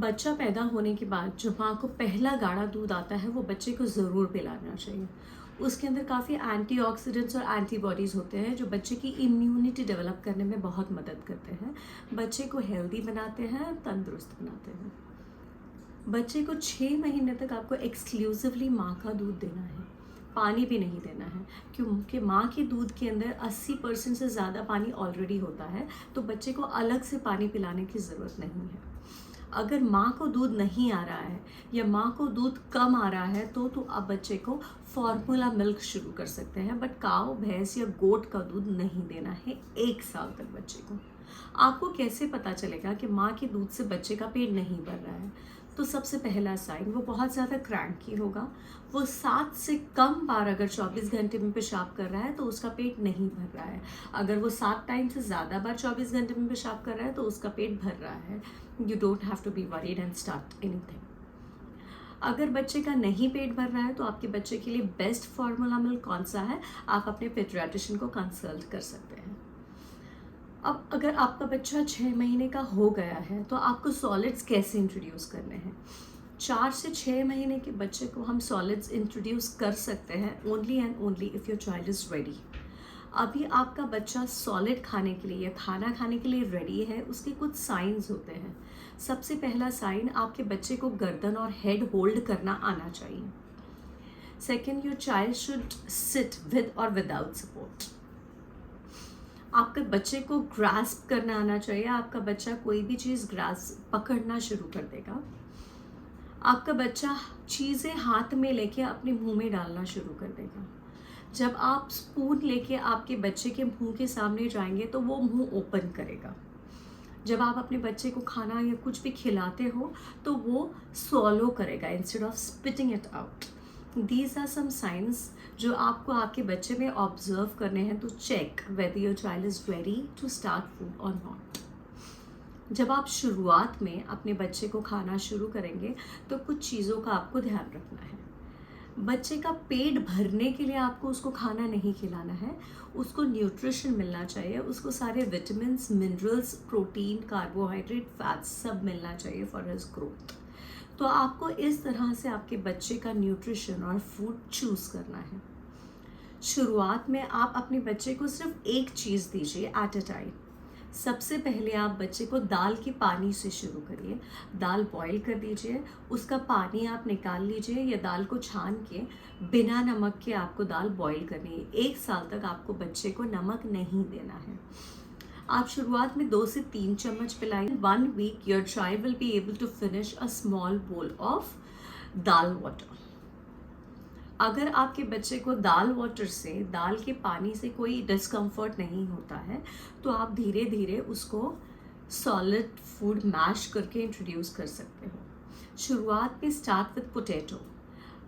बच्चा पैदा होने के बाद जो माँ को पहला गाढ़ा दूध आता है वो बच्चे को ज़रूर पिलाना चाहिए। उसके अंदर काफ़ी एंटीऑक्सीडेंट्स और एंटीबॉडीज़ होते हैं जो बच्चे की इम्यूनिटी डेवलप करने में बहुत मदद करते हैं, बच्चे को हेल्दी बनाते हैं, तंदुरुस्त बनाते हैं। बच्चे को 6 महीने तक आपको एक्सक्लूसिवली माँ का दूध देना है, पानी भी नहीं देना है, क्योंकि माँ के दूध के अंदर 80% से ज़्यादा पानी ऑलरेडी होता है, तो बच्चे को अलग से पानी पिलाने की ज़रूरत नहीं है। अगर माँ को दूध नहीं आ रहा है या माँ को दूध कम आ रहा है तो आप बच्चे को फॉर्मूला मिल्क शुरू कर सकते हैं, बट काऊ, भैंस या गोट का दूध नहीं देना है 1 साल तक बच्चे को। आपको कैसे पता चलेगा कि माँ के दूध से बच्चे का पेट नहीं भर रहा है? तो सबसे पहला साइन, वो बहुत ज़्यादा क्रैंकी होगा। वो 7 से कम बार अगर 24 घंटे में पेशाब कर रहा है तो उसका पेट नहीं भर रहा है। अगर वो 7 टाइम से ज़्यादा बार 24 घंटे में पेशाब कर रहा है तो उसका पेट भर रहा है। You don't have to be worried and start anything. अगर बच्चे का नहीं पेट भर रहा है तो आपके बच्चे के लिए बेस्ट फार्मूला मिल्क कौन सा है, आप अपने पेडियाट्रिशियन को कंसल्ट कर सकते हैं। अब अगर आपका बच्चा 6 महीने का हो गया है तो आपको सॉलिड्स कैसे इंट्रोड्यूस करने हैं? 4 से 6 महीने के बच्चे को हम सॉलिड्स इंट्रोड्यूस कर सकते हैं only and only if your child is ready. अभी आपका बच्चा सॉलिड खाने के लिए या खाना खाने के लिए रेडी है, उसके कुछ साइंस होते हैं। सबसे पहला साइन, आपके बच्चे को गर्दन और हेड होल्ड करना आना चाहिए। Second, your child should sit with और विदाउट सपोर्ट। आपके बच्चे को ग्रास्प करना आना चाहिए। आपका बच्चा कोई भी चीज़ ग्रास्प पकड़ना शुरू कर देगा। आपका बच्चा चीज़ें हाथ में लेके अपने मुंह में डालना शुरू कर देगा। जब आप स्पून लेके आपके बच्चे के मुंह के सामने जाएंगे तो वो मुंह ओपन करेगा। जब आप अपने बच्चे को खाना या कुछ भी खिलाते हो तो वो स्वॉलो करेगा instead of spitting it out. These are some signs जो आपको आपके बच्चे में ऑब्जर्व करने हैं to check whether your child is ready to start food और नॉट। जब आप शुरुआत में अपने बच्चे को खाना शुरू करेंगे तो कुछ चीज़ों का आपको ध्यान रखना है। बच्चे का पेट भरने के लिए आपको उसको खाना नहीं खिलाना है, उसको न्यूट्रिशन मिलना चाहिए, उसको सारे vitamins, minerals, protein, carbohydrate, fats सब मिलना चाहिए फॉर हिज ग्रोथ। तो आपको इस तरह से आपके बच्चे का न्यूट्रिशन और फूड चूज़ करना है। शुरुआत में आप अपने बच्चे को सिर्फ एक चीज़ दीजिए एट अ टाइम। सबसे पहले आप बच्चे को दाल के पानी से शुरू करिए। दाल बॉईल कर दीजिए, उसका पानी आप निकाल लीजिए या दाल को छान के बिना नमक के आपको दाल बॉईल करनी है। 1 साल तक आपको बच्चे को नमक नहीं देना है। आप शुरुआत में 2 से 3 चम्मच पिलाएं। 1 week your child will be able to finish a small bowl of dal water. अगर आपके बच्चे को दाल वाटर से, दाल के पानी से कोई डिस्कम्फर्ट नहीं होता है तो आप धीरे धीरे उसको सॉलिड फूड मैश करके इंट्रोड्यूस कर सकते हो। शुरुआत में स्टार्ट विद पोटैटो।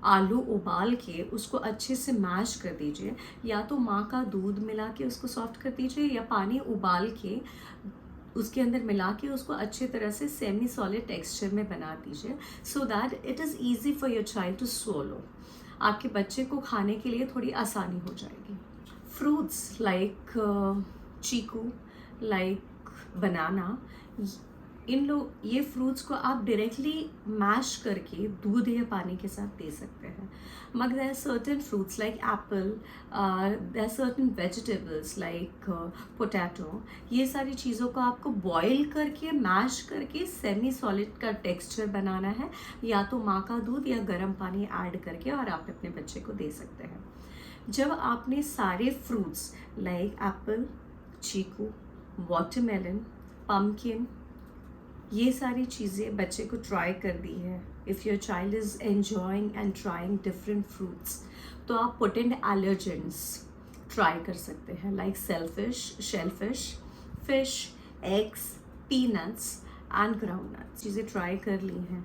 आलू उबाल के उसको अच्छे से मैश कर दीजिए, या तो माँ का दूध मिला के उसको सॉफ्ट कर दीजिए या पानी उबाल के उसके अंदर मिला के उसको अच्छे तरह से सेमी सॉलिड टेक्सचर में बना दीजिए, so that it is easy for your child to swallow। आपके बच्चे को खाने के लिए थोड़ी आसानी हो जाएगी। फ्रूट्स लाइक चीकू, लाइक बनाना, ये फ्रूट्स को आप डायरेक्टली मैश करके दूध या पानी के साथ दे सकते हैं। मगर there are certain fruits like apple, there are certain vegetables like potato, ये सारी चीज़ों को आपको बॉईल करके मैश करके सेमी सॉलिड का टेक्सचर बनाना है, या तो माँ का दूध या गर्म पानी ऐड करके, और आप अपने बच्चे को दे सकते हैं। जब आपने सारे फ्रूट्स लाइक एप्पल, चीकू, वाटरमेलन, पम्पकिन, ये सारी चीज़ें बच्चे को ट्राई कर दी है, if your child is enjoying and trying different fruits, तो आप पोटेंट एलर्जेंस ट्राई कर सकते हैं like shellfish, fish, eggs, peanuts and groundnuts. चीज़ें ट्राई कर ली हैं।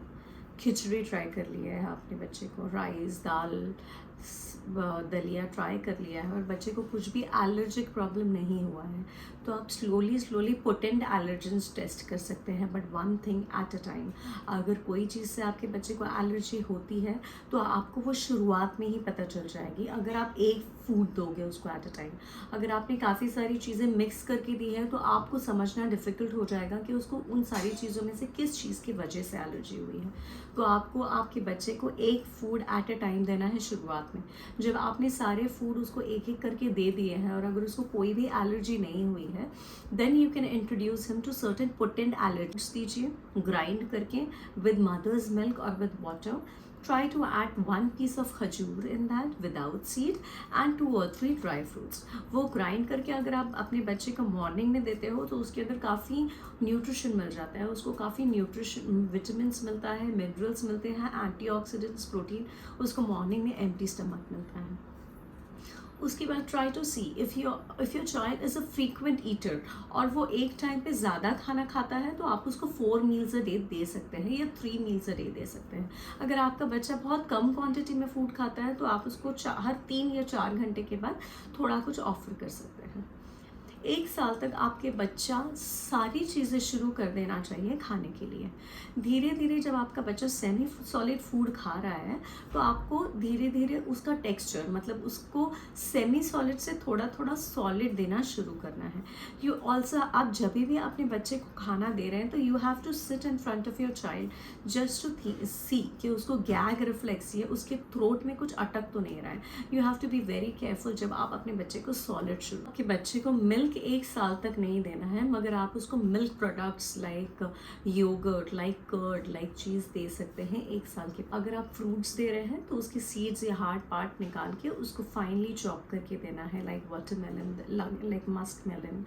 खिचड़ी ट्राई कर ली है आपने बच्चे को, राइस, दाल, दलिया ट्राई कर लिया है और बच्चे को कुछ भी एलर्जिक प्रॉब्लम नहीं हुआ है, तो आप स्लोली पोटेंट एलर्जेंस टेस्ट कर सकते हैं, but one thing at a time. अगर कोई चीज़ से आपके बच्चे को एलर्जी होती है तो आपको वो शुरुआत में ही पता चल जाएगी अगर आप एक फूड दोगे उसको एट अ टाइम। अगर आपने काफ़ी सारी चीज़ें मिक्स करके दी है तो आपको समझना डिफ़िकल्ट हो जाएगा कि उसको उन सारी चीज़ों में से किस चीज़ की वजह से एलर्जी हुई है। तो आपको आपके बच्चे को एक फूड एट अ टाइम देना है शुरुआत में। जब आपने सारे फूड उसको एक एक करके दे दिए हैं और अगर उसको कोई भी एलर्जी नहीं हुई है, then you can introduce him to certain potent allergies दीजिए ग्राइंड करके विद मदर्स मिल्क और with water. Try to add 1 piece of खजूर in that without seed and 2 or 3 dry fruits। वो ग्राइंड करके अगर आप अपने बच्चे को मॉर्निंग में देते हो तो उसके अंदर काफ़ी न्यूट्रिशन मिल जाता है, उसको काफ़ी न्यूट्रिशन विटामिन्स मिलता है, मिनरल्स मिलते हैं, एंटीऑक्सीडेंट्स, प्रोटीन उसको मॉर्निंग में एम्प्टी स्टमक मिलता है। उसके बाद try to see if your child is a frequent eater और वो एक टाइम पे ज़्यादा खाना खाता है तो आप उसको 4 मील्स अ डे दे सकते हैं या 3 मील्स अ डे दे सकते हैं। अगर आपका बच्चा बहुत कम क्वांटिटी में फूड खाता है तो आप उसको हर 3 या 4 घंटे के बाद थोड़ा कुछ ऑफर कर सकते हैं। 1 साल तक आपके बच्चा सारी चीज़ें शुरू कर देना चाहिए खाने के लिए। धीरे धीरे जब आपका बच्चा सेमी सॉलिड फूड खा रहा है तो आपको धीरे धीरे उसका टेक्सचर मतलब उसको सेमी सॉलिड से थोड़ा थोड़ा सॉलिड देना शुरू करना है। यू ऑल्सो आप जब भी अपने बच्चे को खाना दे रहे हैं तो you have to sit in front of your child just to see कि उसको गैग रिफ्लेक्स या उसके थ्रोट में कुछ अटक तो नहीं रहा है। You have to be very careful जब आप अपने बच्चे को सॉलिड शुरू। आपके बच्चे को मिल्क 1 साल तक नहीं देना है, मगर आप उसको milk products like yogurt, like curd, like cheese दे सकते हैं 1 साल के। अगर आप फ्रूट्स दे रहे हैं तो उसके सीड्स या हार्ड पार्ट निकाल के उसको फाइनली चॉप करके देना है, like watermelon, like muskmelon,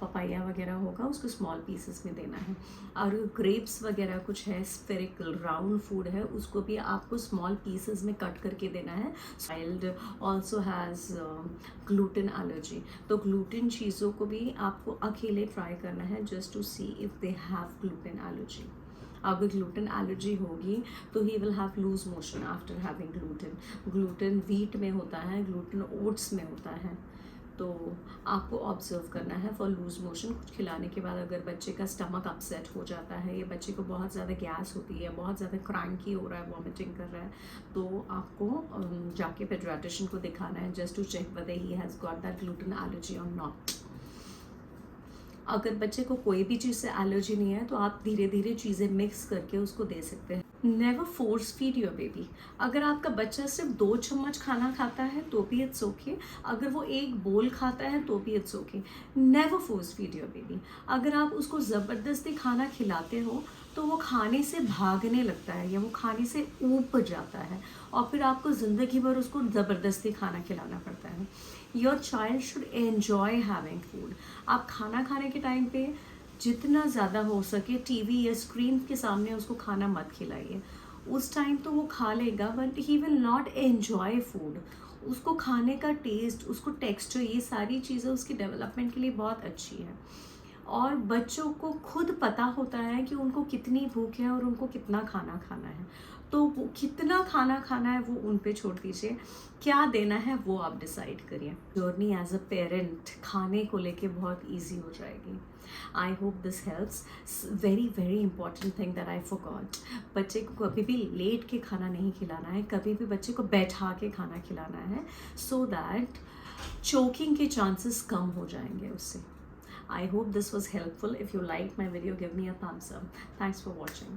papaya वगैरह होगा उसको स्मॉल पीसेस में देना है। और ग्रेप्स वगैरह कुछ है स्फेरिकल राउंड फूड है उसको भी आपको स्मॉल पीसेस में कट करके देना है। Child also has gluten allergy, तो ग्लूटेन चीज़ों को भी आपको अकेले ट्राई करना है just to see if they have gluten allergy. अगर ग्लूटेन एलर्जी होगी तो he will have loose motion after having gluten. Gluten wheat में होता है, ग्लूटेन ओट्स में होता है, तो आपको ऑब्जर्व करना है फॉर लूज मोशन। कुछ खिलाने के बाद अगर बच्चे का स्टमक अपसेट हो जाता है या बच्चे को बहुत ज़्यादा गैस होती है, बहुत ज़्यादा क्रैंकी हो रहा है, वॉमिटिंग कर रहा है, तो आपको जाके पेडियाट्रिशियन को दिखाना है just to check whether he has got that gluten allergy और नॉट। अगर बच्चे को कोई भी चीज़ से एलर्जी नहीं है तो आप धीरे धीरे चीज़ें मिक्स करके उसको दे सकते हैं। Never force feed your baby. अगर आपका बच्चा सिर्फ 2 चम्मच खाना खाता है तो भी इट्स ओके, अगर वो 1 बोल खाता है तो भी it's okay. Never force feed your baby. अगर आप उसको ज़बरदस्ती खाना खिलाते हो तो वो खाने से भागने लगता है या वो खाने से ऊब जाता है और फिर आपको ज़िंदगी भर उसको ज़बरदस्ती खाना खिलाना पड़ता है। Your child should enjoy having food. आप खाना खाने के टाइम पे जितना ज़्यादा हो सके टीवी या स्क्रीन के सामने उसको खाना मत खिलाइए। उस टाइम तो वो खा लेगा but he will not enjoy food. उसको खाने का टेस्ट, उसको टेक्सचर, ये सारी चीज़ें उसकी डेवलपमेंट के लिए बहुत अच्छी है। और बच्चों को खुद पता होता है कि उनको कितनी भूख है और उनको कितना खाना खाना है, तो वो कितना खाना खाना है वो उन पे छोड़ दीजिए, क्या देना है वो आप डिसाइड करिए। जर्नी एज अ पेरेंट खाने को लेके बहुत ईजी हो जाएगी। I hope this helps. Very very important thing that I forgot, बच्चे को कभी भी लेट के खाना नहीं खिलाना है, कभी भी बच्चे को बैठा के खाना खिलाना है, सो दैट चोकिंग के चांसेस कम हो जाएंगे उससे। I hope this was helpful. If you liked my video, give me a thumbs up. Thanks for watching.